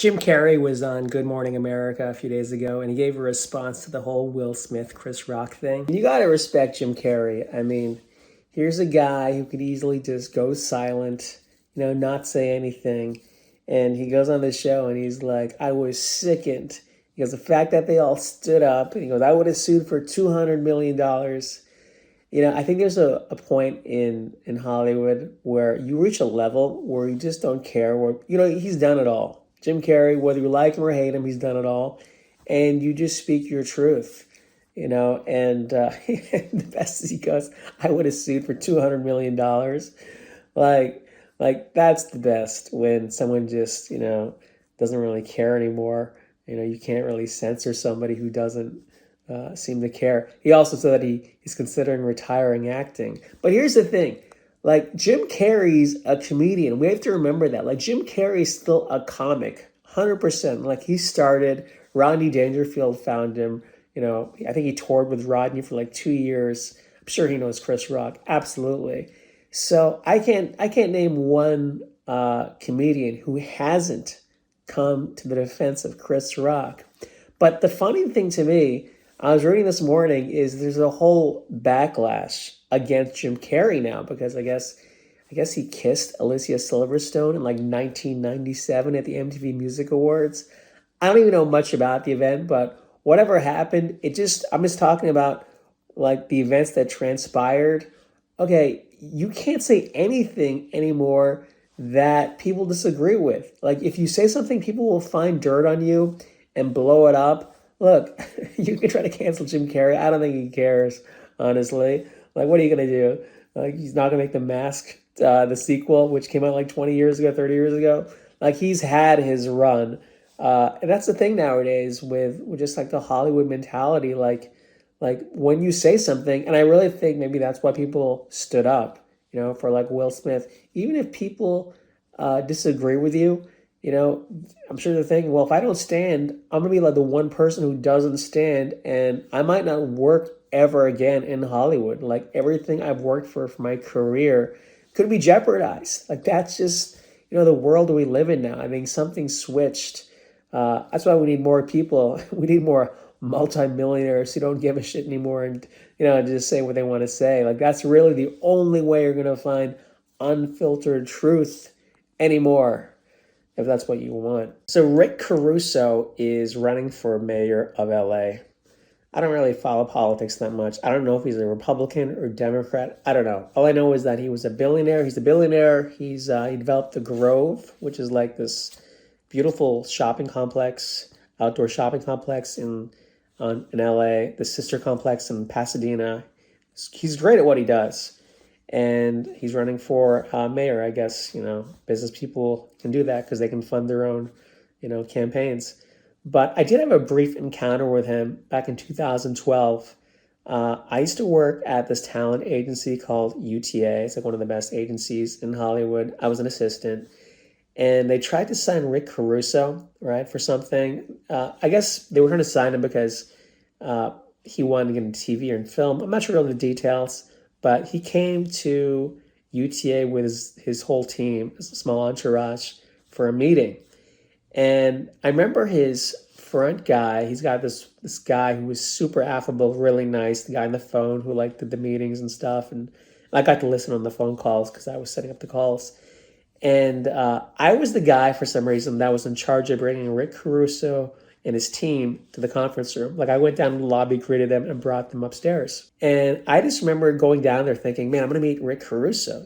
Jim Carrey was on Good Morning America a few days ago, and he gave a response to the whole Will Smith, Chris Rock thing. You gotta respect Jim Carrey. I mean, here's a guy who could easily just go silent, not say anything. And he goes on the show and he's like, I was sickened. He goes, the fact that they all stood up, and he goes, I would have sued for $200 million. I think there's a point in Hollywood where you reach a level where you just don't care. Where, he's done it all. Jim Carrey, whether you like him or hate him, he's done it all. And you just speak your truth, and the best is he goes, I would have sued for $200 million. Like that's the best when someone just, doesn't really care anymore. You can't really censor somebody who doesn't seem to care. He also said that he's considering retiring acting. But here's the thing. Like, Jim Carrey's a comedian. We have to remember that. Like, Jim Carrey's still a comic, 100%. Like, he started, Rodney Dangerfield found him. I think he toured with Rodney for like 2 years. I'm sure he knows Chris Rock. Absolutely. So I can't name one comedian who hasn't come to the defense of Chris Rock. But the funny thing to me, I was reading this morning, is there's a whole backlash against Jim Carrey now because I guess he kissed Alicia Silverstone in like 1997 at the MTV Music Awards. I don't even know much about the event, but whatever happened, I'm just talking about like the events that transpired. Okay, you can't say anything anymore that people disagree with. Like, if you say something, people will find dirt on you and blow it up. Look, you can try to cancel Jim Carrey. I don't think he cares, honestly. Like, what are you going to do? Like, he's not going to make The Mask, the sequel, which came out like 20 years ago, 30 years ago. Like, he's had his run. And that's the thing nowadays with just like the Hollywood mentality. Like when you say something, and I really think maybe that's why people stood up, for like Will Smith. Even if people disagree with you, I'm sure they're thinking, well, if I don't stand, I'm going to be like the one person who doesn't stand, and I might not work ever again in Hollywood. Like, everything I've worked for my career could be jeopardized. Like, that's just, the world we live in now. I think something switched. That's why we need more people. We need more multimillionaires who don't give a shit anymore and, just say what they want to say. Like, that's really the only way you're going to find unfiltered truth anymore, if that's what you want. So Rick Caruso is running for mayor of LA. I don't really follow politics that much. I don't know if he's a Republican or Democrat. I don't know. All I know is that he was a billionaire. He's a billionaire. He developed the Grove, which is like this beautiful shopping complex, outdoor shopping complex in LA, the sister complex in Pasadena. He's great at what he does. And he's running for mayor. I guess, business people can do that because they can fund their own, campaigns. But I did have a brief encounter with him back in 2012. I used to work at this talent agency called UTA. It's like one of the best agencies in Hollywood. I was an assistant. And they tried to sign Rick Caruso, right, for something. I guess they were trying to sign him because he wanted to get into TV and film. I'm not sure all the details. But he came to UTA with his whole team, a small entourage, for a meeting. And I remember his front guy, he's got this guy who was super affable, really nice, the guy on the phone who did the meetings and stuff. And I got to listen on the phone calls because I was setting up the calls. And I was the guy, for some reason, that was in charge of bringing Rick Caruso and his team to the conference room. Like, I went down to the lobby, greeted them, and brought them upstairs. And I just remember going down there thinking, man, I'm going to meet Rick Caruso.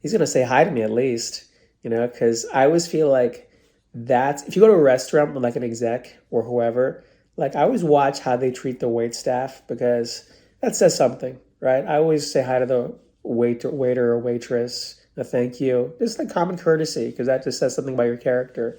He's going to say hi to me at least, because I always feel like if you go to a restaurant with like an exec or whoever, like, I always watch how they treat the wait staff because that says something, right? I always say hi to the waiter or waitress, a thank you, just like common courtesy, because that just says something about your character.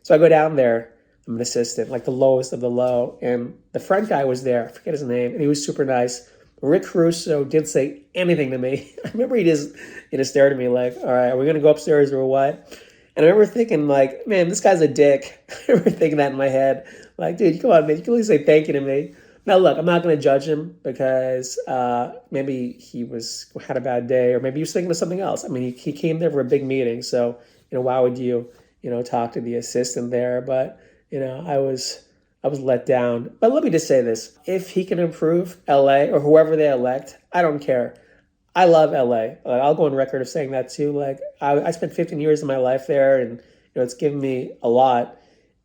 So I go down there. I'm an assistant, like the lowest of the low. And the front guy was there. I forget his name. And he was super nice. Rick Caruso didn't say anything to me. I remember he just, stared at me like, all right, are we going to go upstairs or what? And I remember thinking like, man, this guy's a dick. I remember thinking that in my head. Like, dude, come on, man. You can at least say thank you to me. Now, look, I'm not going to judge him because maybe he had a bad day or maybe he was thinking of something else. I mean, he came there for a big meeting. So, why would you talk to the assistant there. But, I was let down. But let me just say this. If he can improve LA or whoever they elect, I don't care. I love LA. Like, I'll go on record of saying that too. Like I spent 15 years of my life there, and it's given me a lot.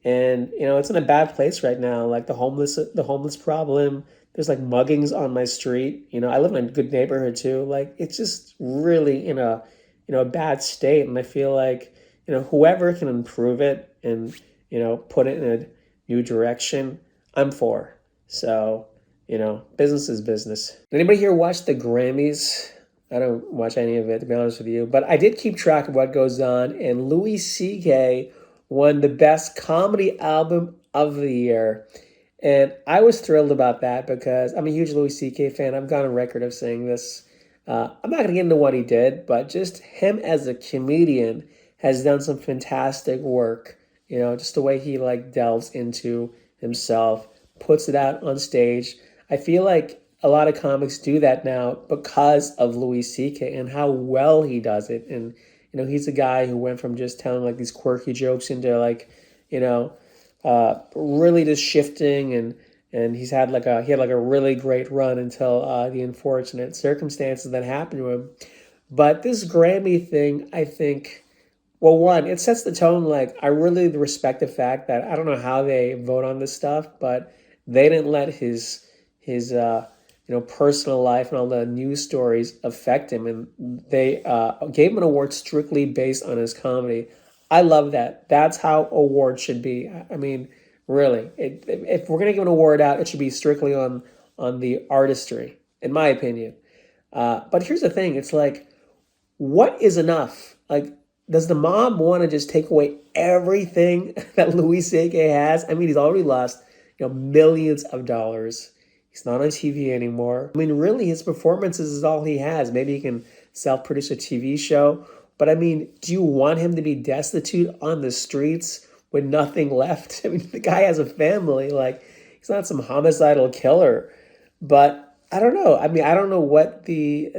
And it's in a bad place right now. Like the homeless problem. There's like muggings on my street. I live in a good neighborhood too. Like it's just really in a bad state. And I feel like whoever can improve it and put it in a new direction, I'm for. So business is business. Anybody here watch the Grammys? I don't watch any of it, to be honest with you. But I did keep track of what goes on, and Louis C.K. won the Best Comedy Album of the Year. And I was thrilled about that because I'm a huge Louis C.K. fan. I've gone on record of saying this. I'm not going to get into what he did, but just him as a comedian has done some fantastic work. Just the way he like delves into himself, puts it out on stage. I feel like a lot of comics do that now because of Louis C.K. and how well he does it. And he's a guy who went from just telling like these quirky jokes into like really just shifting, and he had like a really great run until the unfortunate circumstances that happened to him. But this Grammy thing, I think, well, one, it sets the tone. Like, I really respect the fact that I don't know how they vote on this stuff, but they didn't let his personal life and all the news stories affect him, and they gave him an award strictly based on his comedy. I love that. That's how awards should be. I mean, really, if we're gonna give an award out, it should be strictly on the artistry, in my opinion. But here's the thing: it's like, what is enough? Like, does the mob want to just take away everything that Louis C.K. has? I mean, he's already lost, millions of dollars. He's not on TV anymore. I mean, really, his performances is all he has. Maybe he can self-produce a TV show. But I mean, do you want him to be destitute on the streets with nothing left? I mean, the guy has a family. Like, he's not some homicidal killer. But I don't know. I mean, I don't know what the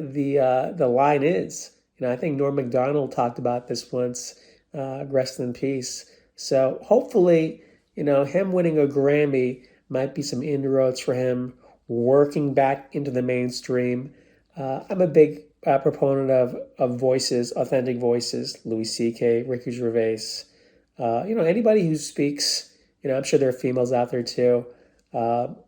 line is. I think Norm Macdonald talked about this once. Rest in peace. So hopefully, him winning a Grammy might be some inroads for him working back into the mainstream. I'm a big proponent of voices, authentic voices. Louis C.K., Ricky Gervais. Anybody who speaks. I'm sure there are females out there too.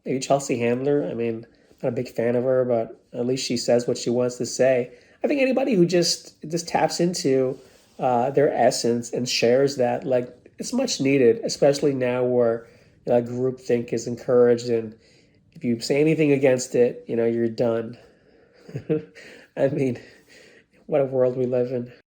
Maybe Chelsea Handler. I mean, not a big fan of her, but at least she says what she wants to say. I think anybody who just taps into their essence and shares that, like, it's much needed, especially now where groupthink is encouraged, and if you say anything against it, you're done. I mean, what a world we live in.